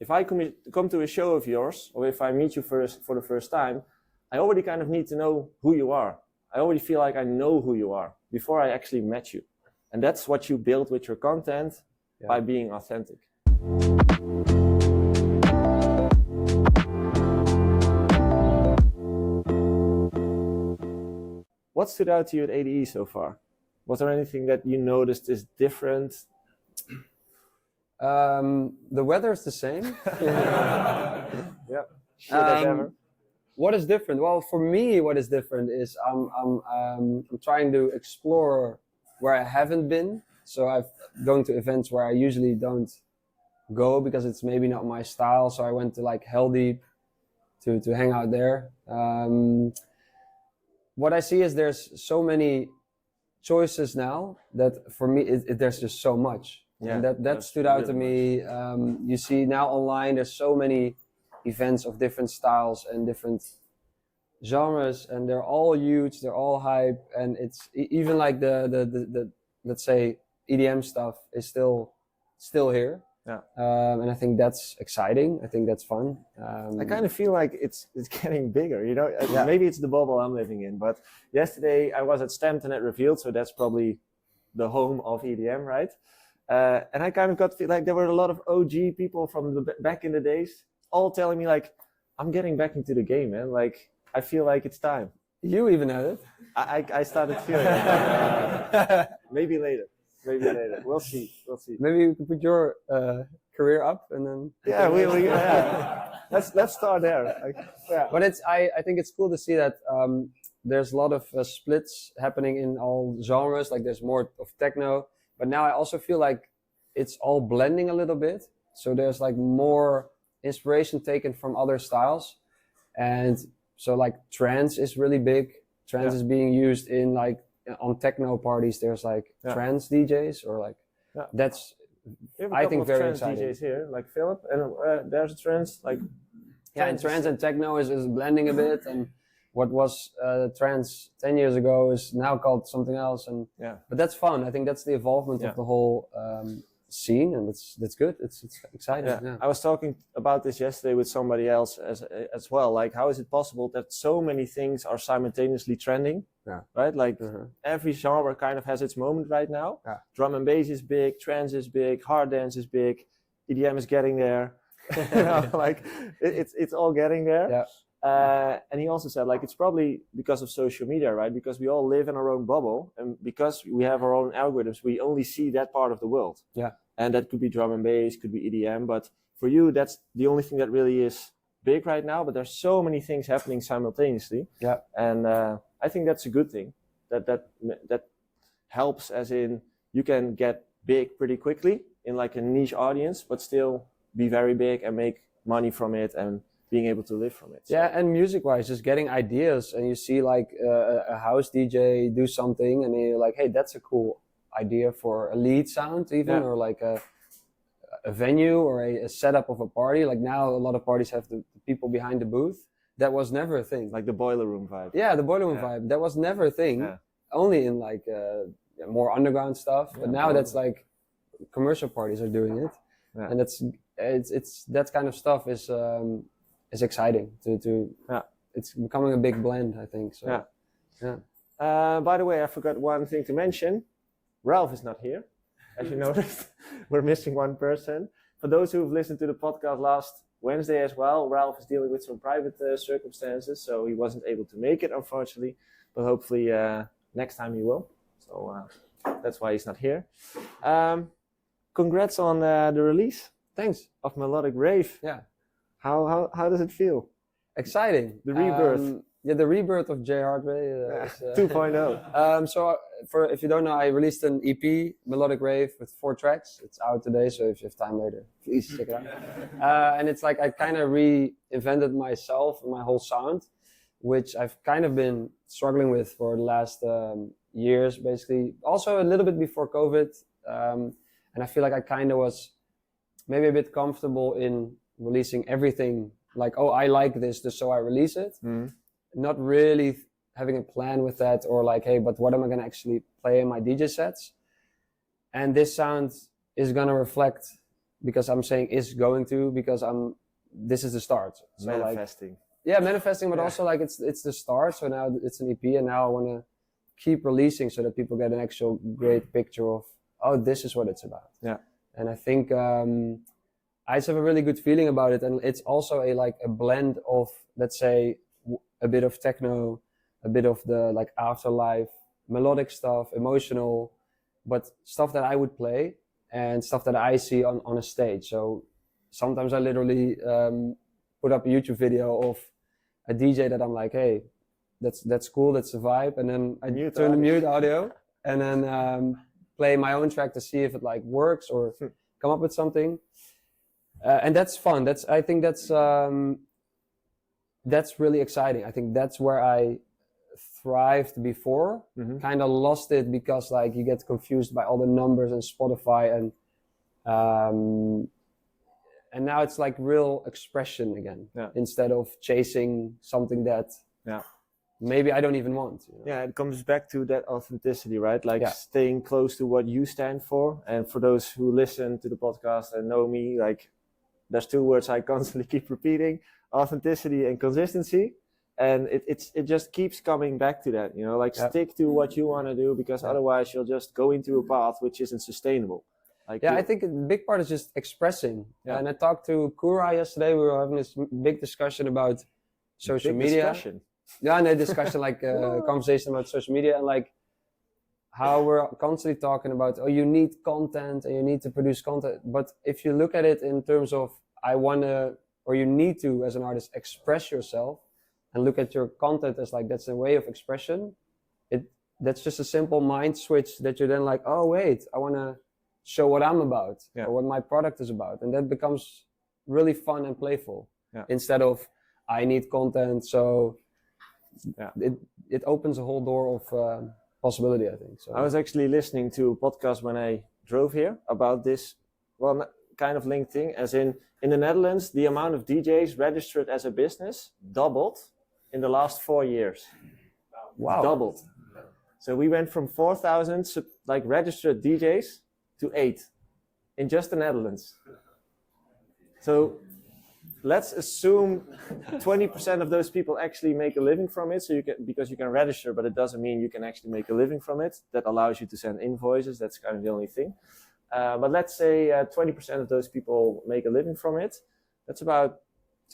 if I come to a show of yours, or if I meet you for the first time, I already kind of need to know who you are. I already feel like I know who you are before I actually met you. And that's what you build with your content by being authentic. What stood out to you at ADE so far? Was there anything that you noticed is different? The weather is the same. Yeah, shit as ever. What is different? Well, for me, what is different is I'm trying to explore where I haven't been. So I'm going to events where I usually don't go because it's maybe not my style. So I went to like Hell Deep to hang out there. What I see is there's so many choices now that for me there's just so much. Yeah, and that stood out to me. You see now online there's so many events of different styles and different genres, and they're all huge, they're all hype, and it's even like the let's say EDM stuff is still here. Yeah. And I think that's exciting. I think that's fun. I kind of feel like it's getting bigger, you know. Yeah. Maybe it's the bubble I'm living in, but yesterday I was at Stamped and at Revealed, so that's probably the home of EDM, right? And I kind of got like there were a lot of OG people from the back in the days, all telling me like, I'm getting back into the game, man. Like I feel like it's time. You even had it. I started feeling it. Maybe later. We'll see. Maybe you can put your career up and then. Yeah, yeah. Let's start there. Yeah. But I think it's cool to see that there's a lot of splits happening in all genres. Like there's more of techno, but now I also feel like it's all blending a little bit. So there's like more inspiration taken from other styles, and so like trance is really big. Trance is being used in like on techno parties. There's like trance DJs or like that's I think very exciting. DJs here, like Philip, and there's a trance like and trance and techno is blending a bit, and what was trance 10 years ago is now called something else, and but that's fun. I think that's the involvement of the whole scene, and that's good. It's exciting. Yeah. I was talking about this yesterday with somebody else as well. Like, how is it possible that so many things are simultaneously trending? Yeah. Right? Like every genre kind of has its moment right now. Yeah. Drum and bass is big, trance is big, hard dance is big, EDM is getting there. You know, like it's all getting there. Yeah. And he also said, like, it's probably because of social media, right? Because we all live in our own bubble, and because we have our own algorithms, we only see that part of the world. Yeah. And that could be drum and bass, could be EDM, but for you, that's the only thing that really is big right now. But there's so many things happening simultaneously. Yeah. And I think that's a good thing. That helps, as in you can get big pretty quickly in like a niche audience, but still be very big and make money from it and being able to live from it. So. Yeah, and music-wise, just getting ideas, and you see like a house DJ do something, and you're like, hey, that's a cool idea for a lead sound even, or like a venue or a setup of a party. Like now a lot of parties have the people behind the booth. That was never a thing. Like the boiler room vibe. Yeah, the boiler room vibe. That was never a thing. Yeah. Only in like more underground stuff. But now that's like commercial parties are doing it. Yeah. And it's that kind of stuff is exciting to it's becoming a big blend, I think. So by the way, I forgot one thing to mention. Ralph is not here, as you noticed. We're missing one person. For those who've listened to the podcast last Wednesday as well, Ralph is dealing with some private circumstances, so he wasn't able to make it, unfortunately. But hopefully next time he will. So that's why he's not here. Congrats on the release. Thanks. Of Melodic Rave. Yeah. How does it feel? Exciting. The rebirth. The rebirth of Jay Hardway. 2.0. So if you don't know, I released an EP, Melodic Rave, with 4 tracks. It's out today, so if you have time later, please check it out. And it's like I kind of reinvented myself and my whole sound, which I've kind of been struggling with for the last years, basically. Also a little bit before COVID. And I feel like I kind of was maybe a bit comfortable in releasing everything. Like, oh, I like this, so I release it. Mm. Not really having a plan with that, or like, hey, but what am I going to actually play in my DJ sets? And this sound is going to reflect because I'm saying is going to, because this is the start. So manifesting. Like, yeah, manifesting, but also like it's the start. So now it's an EP, and now I want to keep releasing so that people get an actual great picture of, oh, this is what it's about. Yeah. And I think I just have a really good feeling about it, and it's also a blend of, let's say, a bit of techno, a bit of the like afterlife, melodic stuff, emotional, but stuff that I would play and stuff that I see on a stage. So sometimes I literally put up a YouTube video of a DJ that I'm like, hey, that's cool, that's the vibe, and then I turn the mute audio and then play my own track to see if it like works or come up with something. And that's fun. I think that's really exciting. I think that's where I thrived before. Kind of lost it because like you get confused by all the numbers and Spotify and now it's like real expression again, instead of chasing something that maybe I don't even want. You know? Yeah, it comes back to that authenticity, right? Like staying close to what you stand for. And for those who listen to the podcast and know me, like there's two words I constantly keep repeating: authenticity and consistency. And it just keeps coming back to that, you know, like stick to what you want to do, because otherwise you'll just go into a path which isn't sustainable. Like I think the big part is just expressing. And I talked to Kura yesterday. We were having this big discussion about social media. Discussion. Yeah, no discussion, like conversation about social media, and like how we're constantly talking about, oh, you need content and you need to produce content. But if you look at it in terms of you need to, as an artist, express yourself and look at your content as like, that's a way of expression. That's just a simple mind switch that you're then like, oh, wait, I want to show what I'm about or what my product is about. And that becomes really fun and playful instead of I need content. So it opens a whole door of possibility, I think. So I was actually listening to a podcast when I drove here about this, kind of linked thing, as in the Netherlands, the amount of DJs registered as a business doubled in the last 4 years. Wow. Doubled. So we went from 4,000 like registered DJs to 8 in just the Netherlands. So let's assume 20% of those people actually make a living from it. So because you can register, but it doesn't mean you can actually make a living from it. That allows you to send invoices. That's kind of the only thing. But let's say 20% of those people make a living from it. That's about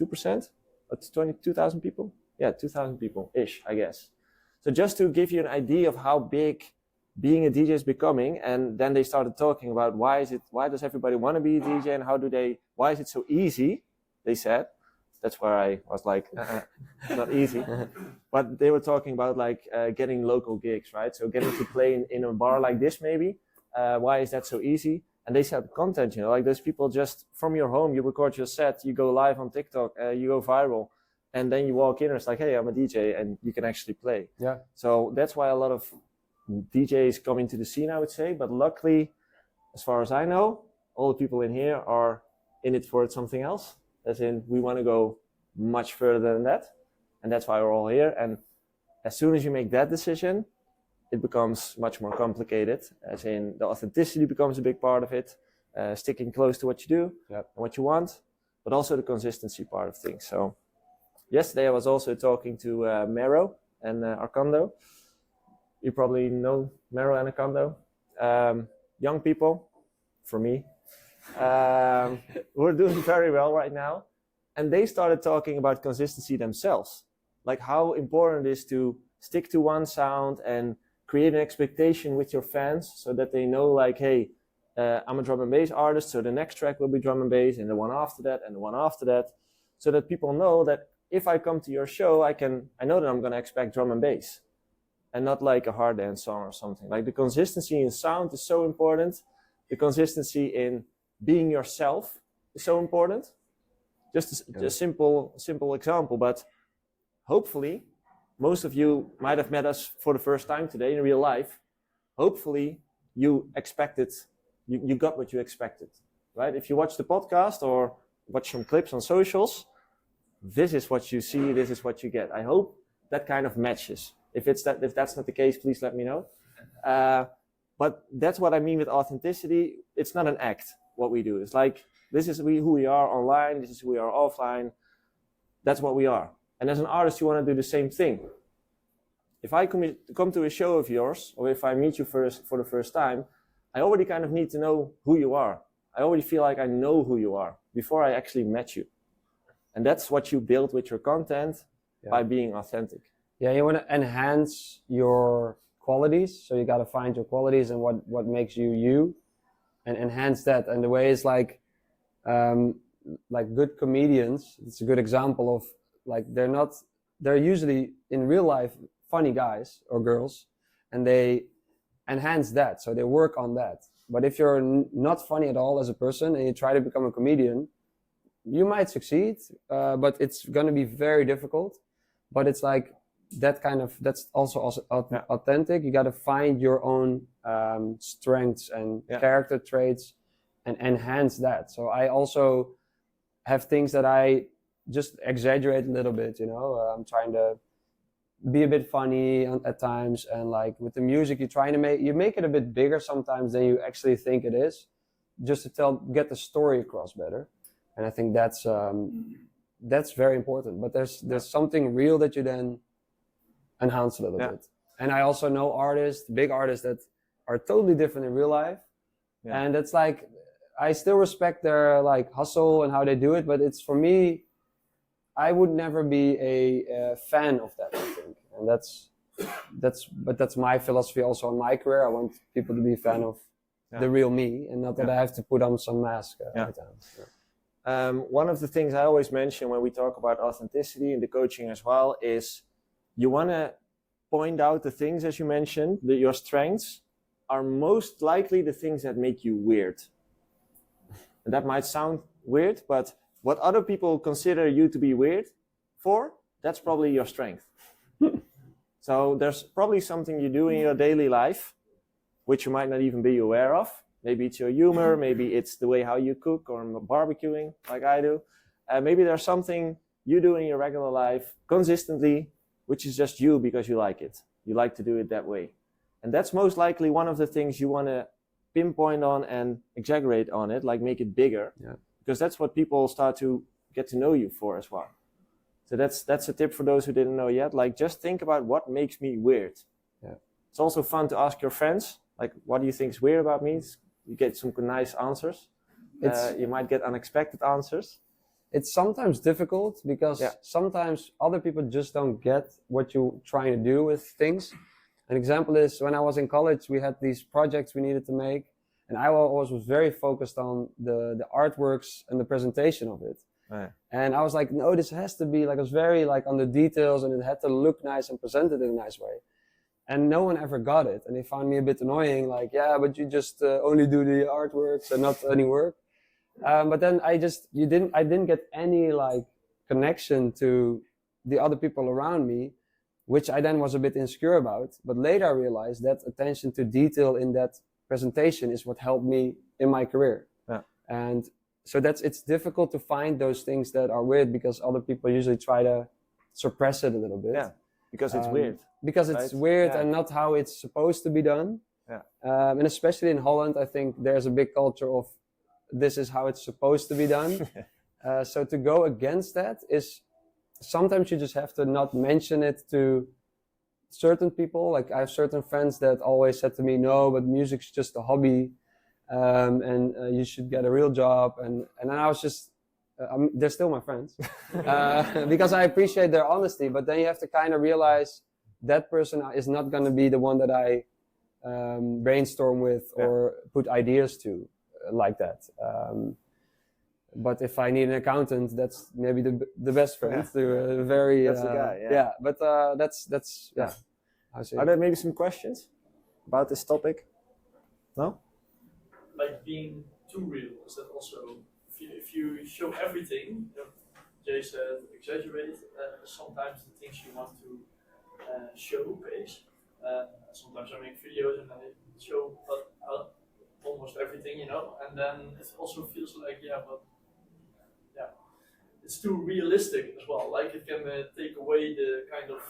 2%. That's 22,000 people. Yeah, 2,000 people-ish, I guess. So just to give you an idea of how big being a DJ is becoming, and then they started talking about why does everybody want to be a DJ, and why is it so easy? They said. That's where I was like, not easy. But they were talking about like getting local gigs, right? So getting to play in a bar like this maybe. Why is that so easy? And they said content, you know, like those people just from your home, you record your set, you go live on TikTok, you go viral, and then you walk in and it's like, hey, I'm a DJ, and you can actually play. Yeah. So that's why a lot of DJs come into the scene, I would say. But luckily, as far as I know, all the people in here are in it for something else. As in, we want to go much further than that. And that's why we're all here. And as soon as you make that decision, it becomes much more complicated. As in, the authenticity becomes a big part of it. Sticking close to what you do and what you want, but also the consistency part of things. So yesterday I was also talking to Mero and Arcando. You probably know Mero and Arcando. Young people, for me, who are doing very well right now. And they started talking about consistency themselves. Like how important it is to stick to one sound and create an expectation with your fans so that they know like, hey, I'm a drum and bass artist, so the next track will be drum and bass, and the one after that, and the one after that. So that people know that if I come to your show, I know that I'm going to expect drum and bass. And not like a hard dance song or something. Like the consistency in sound is so important. The consistency in being yourself is so important. Just a simple example, but hopefully most of you might have met us for the first time today in real life. Hopefully you got what you expected, right? If you watch the podcast or watch some clips on socials, this is what you see, this is what you get. I hope that kind of matches. If that's not the case, please let me know. But that's what I mean with authenticity. It's not an act, what we do. It's like This is who we are online. This is who we are offline. That's what we are. And as an artist, you want to do the same thing. If I come to a show of yours, or if I meet you for the first time, I already kind of need to know who you are. I already feel like I know who you are before I actually met you. And that's what you build with your content by being authentic. Yeah, you want to enhance your qualities. So you got to find your qualities and what makes you you, and enhance that. And the way is like good comedians. It's a good example of like they're usually in real life funny guys or girls, and they enhance that. So they work on that. But if you're not funny at all as a person and you try to become a comedian, you might succeed, but it's going to be very difficult. But it's like that's also authentic. You got to find your own strengths and character traits and enhance that. So I also have things that I just exaggerate a little bit, I'm trying to be a bit funny at times, and like with the music, you're trying to make it a bit bigger sometimes than you actually think it is, just to get the story across better. And I think that's very important. But there's something real that you then enhance a little bit. And I also know big artists that are totally different in real life, and that's like I still respect their like hustle and how they do it, but it's for me, I would never be a fan of that, I think. And that's my philosophy also in my career. I want people to be a fan of the real me, and not that I have to put on some mask every time. One of the things I always mention when we talk about authenticity in the coaching as well is you want to point out the things, as you mentioned, that your strengths are most likely the things that make you weird. And that might sound weird, but what other people consider you to be weird for, that's probably your strength. So there's probably something you do in your daily life, which you might not even be aware of. Maybe it's your humor, maybe it's the way how you cook or barbecuing like I do. Maybe there's something you do in your regular life consistently, which is just you because you like it. You like to do it that way. And that's most likely one of the things you want to pinpoint on and exaggerate on it, like make it bigger. Yeah. Because that's what people start to get to know you for as well. So that's a tip for those who didn't know yet. Like, just think about what makes me weird. Yeah. It's also fun to ask your friends, like, what do you think is weird about me? You get some nice answers. You might get unexpected answers. It's sometimes difficult because sometimes other people just don't get what you're trying to do with things. An example is when I was in college, we had these projects we needed to make. And I always was very focused on the artworks and the presentation of it. Right. And I was like, no, this has to be like, I was very like on the details, and it had to look nice and presented in a nice way. And no one ever got it. And they found me a bit annoying, like, yeah, but you just only do the artworks and not any work. But then I didn't get any like connection to the other people around me, which I then was a bit insecure about. But later I realized that attention to detail in that presentation is what helped me in my career. Yeah. And so it's difficult to find those things that are weird, because other people usually try to suppress it a little bit. Yeah, because it's weird. Because it's weird and not how it's supposed to be done. Yeah. And especially in Holland, I think there's a big culture of this is how it's supposed to be done. So to go against that is sometimes you just have to not mention it to certain people. Like I have certain friends that always said to me, no, but music's just a hobby, and you should get a real job. And then I was just, they're still my friends, because I appreciate their honesty. But then you have to kind of realize that person is not going to be the one that I brainstorm with or put ideas to like that. But if I need an accountant, that's maybe the best friend. To very that's the guy. But that's Are there maybe some questions about this topic? No. Like being too real, is that also if you show everything? Jay said exaggerate. Sometimes the things you want to showcase. Sometimes I make videos and I show almost everything, and then it also feels like it's too realistic as well. Like it can take away the kind of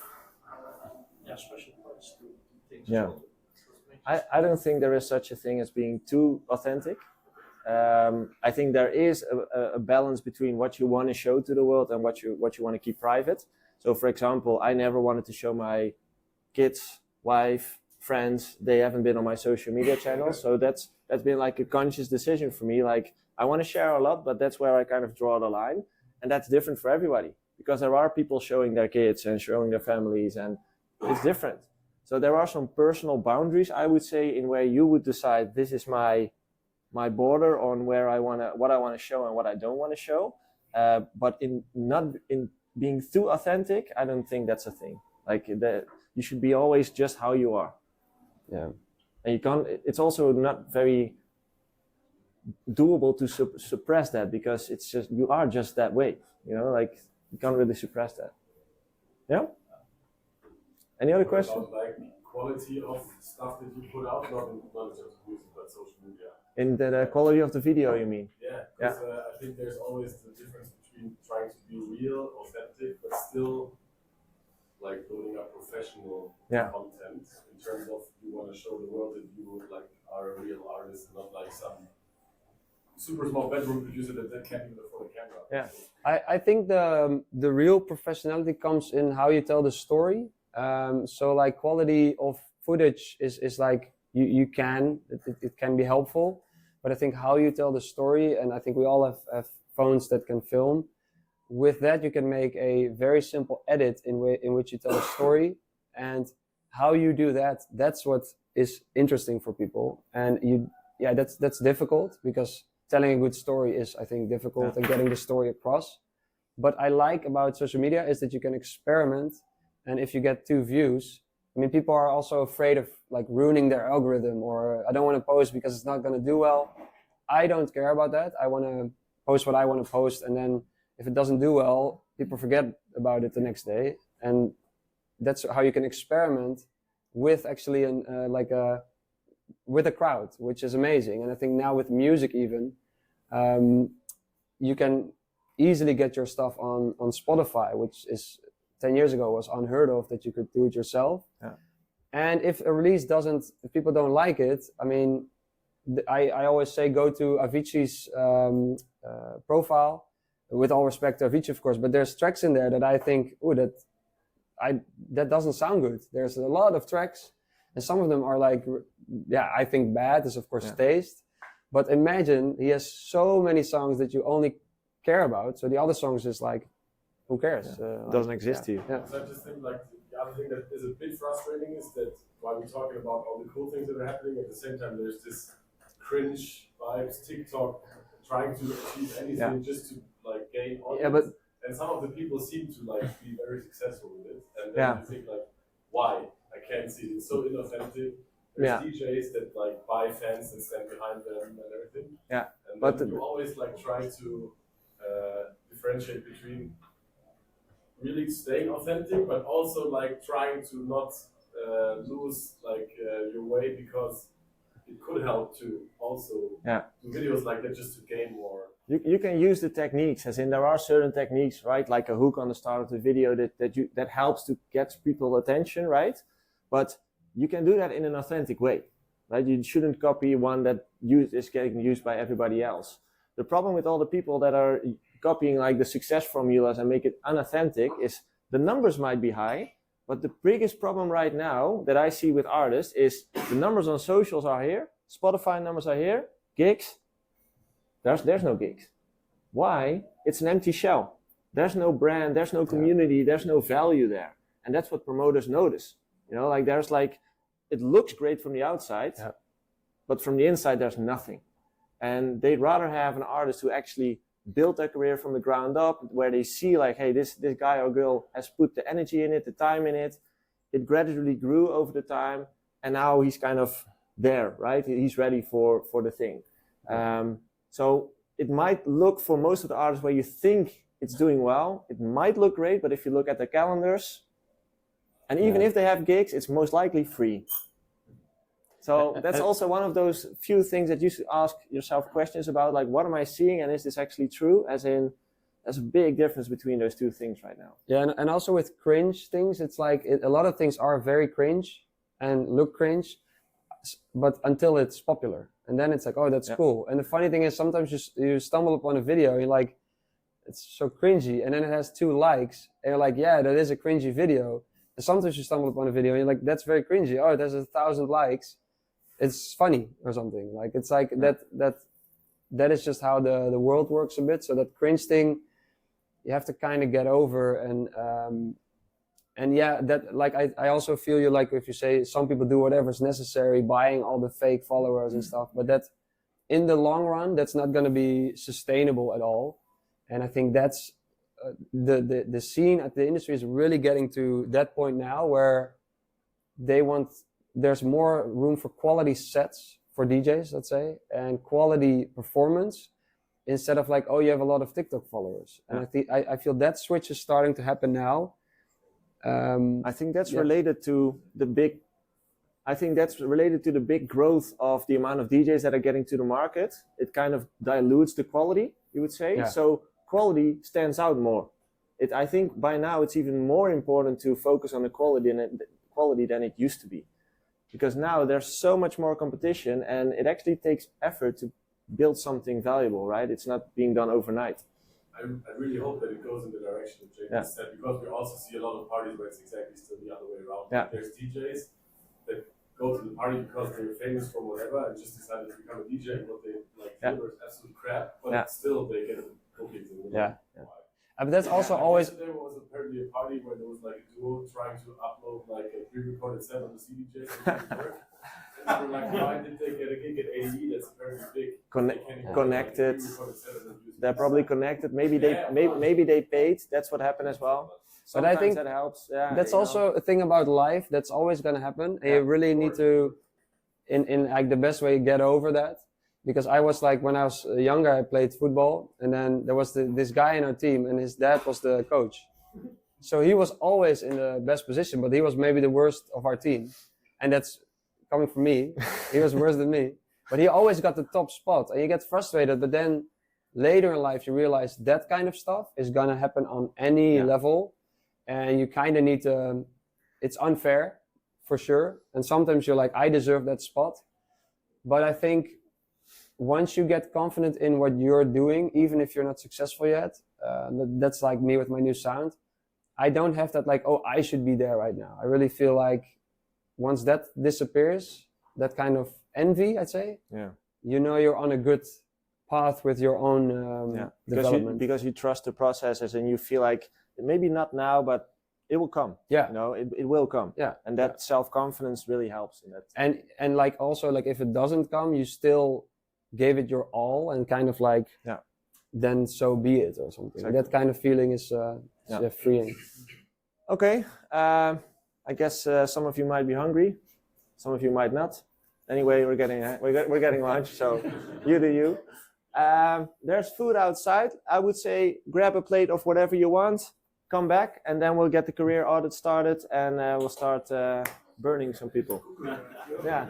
special parts to things. Yeah. I don't think there is such a thing as being too authentic. I think there is a balance between what you want to show to the world and what you want to keep private. So for example, I never wanted to show my kids, wife, friends. They haven't been on my social media channels. So that's been like a conscious decision for me. Like I want to share a lot, but that's where I kind of draw the line. And that's different for everybody because there are people showing their kids and showing their families, and it's different. So there are some personal boundaries, I would say, in where you would decide this is my border on where what I want to show and what I don't want to show. But in being too authentic, I don't think that's a thing. Like you should be always just how you are. Yeah. And you can't. It's also not very doable to suppress that because it's just you are just that way. You know, like you can't really suppress that. Yeah. Any other questions? About, like quality of stuff that you put out, not just music but social media. In the quality of the video, you mean? Yeah. Because I think there's always the difference between trying to be real, authentic, but still like building up professional content in terms of you want to show the world that you like are a real artist, not like some super small bedroom producer that can't even afford a camera. Yeah, I think the real professionality comes in how you tell the story. So like quality of footage is like it can be helpful, but I think how you tell the story, and I think we all have phones that can film. With that, you can make a very simple edit in which you tell a story, and how you do that, that's what is interesting for people. And that's difficult because telling a good story is, I think, difficult and getting the story across. But I like about social media is that you can experiment, and if you get 2 views, I mean, people are also afraid of like ruining their algorithm, or I don't want to post because it's not going to do well. I don't care about that. I want to post what I want to post, and then if it doesn't do well, people forget about it the next day. And that's how you can experiment with actually with a crowd, which is amazing. And I think now with music even, you can easily get your stuff on Spotify, which is 10 years ago was unheard of that you could do it yourself. Yeah. And if a release if people don't like it, I mean, I always say go to Avicii's profile. With all respect to Avicii, of course, but there's tracks in there that I think, that doesn't sound good. There's a lot of tracks, and some of them are like, I think bad is of course taste. But imagine he has so many songs that you only care about. So the other songs is like, who cares? Doesn't exist to you. Yeah. So I just think like the other thing that is a bit frustrating is that while we're talking about all the cool things that are happening, at the same time there's this cringe vibes, TikTok, trying to achieve anything just to like gain audience. And some of the people seem to like be very successful with it, and then you think like, why? I can't see it. It's so inauthentic. There's DJs that like buy fans and stand behind them and everything. Yeah. And but you always like try to differentiate between really staying authentic, but also like trying to not lose like your way, because it could help to also do videos like that just to gain more. You can use the techniques, as in there are certain techniques, right? Like a hook on the start of the video that helps to get people's attention, right? But you can do that in an authentic way, right? You shouldn't copy one that is getting used by everybody else. The problem with all the people that are copying like the success formulas and make it unauthentic is the numbers might be high, but the biggest problem right now that I see with artists is the numbers on socials are here, Spotify numbers are here, gigs, there's no gigs. Why? It's an empty shell. There's no brand, there's no community, there's no value there. And that's what promoters notice. You know, like there's like, it looks great from the outside, but from the inside there's nothing. And they'd rather have an artist who actually built their career from the ground up, where they see like, hey, this guy or girl has put the energy in it, the time in it. It gradually grew over the time, and now he's kind of there, right? He's ready for the thing. So it might look for most of the artists where you think it's doing well, it might look great, but if you look at the calendars, and even if they have gigs, it's most likely free. So that's also one of those few things that you should ask yourself questions about, like, what am I seeing, and is this actually true? As in, there's a big difference between those two things right now. Yeah, and also with cringe things, it's like a lot of things are very cringe and look cringe, but until it's popular. and then it's like, oh, that's cool. And the funny thing is, sometimes you stumble upon a video, and you're like, it's so cringy, and then it has 2 likes, and you're like, yeah, that is a cringy video. And sometimes you stumble upon a video, and you're like, that's very cringy. Oh, it has 1,000 likes. It's funny or something. Like, it's like that is just how the world works a bit. So that cringe thing, you have to kind of get over. And yeah, that, like, I also feel you, like, if you say some people do whatever is necessary, buying all the fake followers and stuff, but that in the long run, that's not going to be sustainable at all. And I think that's the scene at the industry is really getting to that point now where there's more room for quality sets for DJs, let's say, and quality performance, instead of like, oh, you have a lot of TikTok followers. And I feel that switch is starting to happen now. I think that's related to the big growth of the amount of DJs that are getting to the market. It kind of dilutes the quality, you would say. Yeah. So quality stands out more. I think by now it's even more important to focus on the quality than it used to be. Because now there's so much more competition, and it actually takes effort to build something valuable, right? It's not being done overnight. I really hope that it goes in the direction of Jay said, because we also see a lot of parties where it's exactly still the other way around. Yeah. There's DJs that go to the party because they're famous for whatever and just decided to become a DJ, and what they like deliver is absolute crap, but still they get bookings. But that's also always. There was apparently a party where there was like a duo trying to upload like a pre-recorded set on the CDJ. And we were like, why did they get a gig at ADE? That's apparently big. Connected. They're probably connected. Maybe they paid. That's what happened as well. Sometimes but I think that helps. Yeah, that's also a thing about life. That's always going to happen. And you really need to, in like the best way, get over that. Because I was like, when I was younger, I played football, and then there was this guy in our team, and his dad was the coach. So he was always in the best position, but he was maybe the worst of our team. And that's coming from me. He was worse than me. But he always got the top spot, and you get frustrated. But then later in life, you realize that kind of stuff is going to happen on any level. And you kind of need to, it's unfair, for sure. And sometimes you're like, I deserve that spot. But I think once you get confident in what you're doing, even if you're not successful yet, that's like me with my new sound. I don't have that like, oh, I should be there right now. I really feel like once that disappears, that kind of envy, I'd say, you know, you're on a good path with your own development. Because you trust the processes, and you feel like maybe not now, but it will come. Yeah. You know, it will come. Yeah. And that self-confidence really helps in that. And like also like if it doesn't come, you still gave it your all, and kind of like, then so be it or something. Exactly. That kind of feeling is freeing. Okay. I guess some of you might be hungry, some of you might not. Anyway, we're getting lunch, so you do you. There's food outside. I would say grab a plate of whatever you want, come back, and then we'll get the career audit started, and we'll start burning some people. Yeah.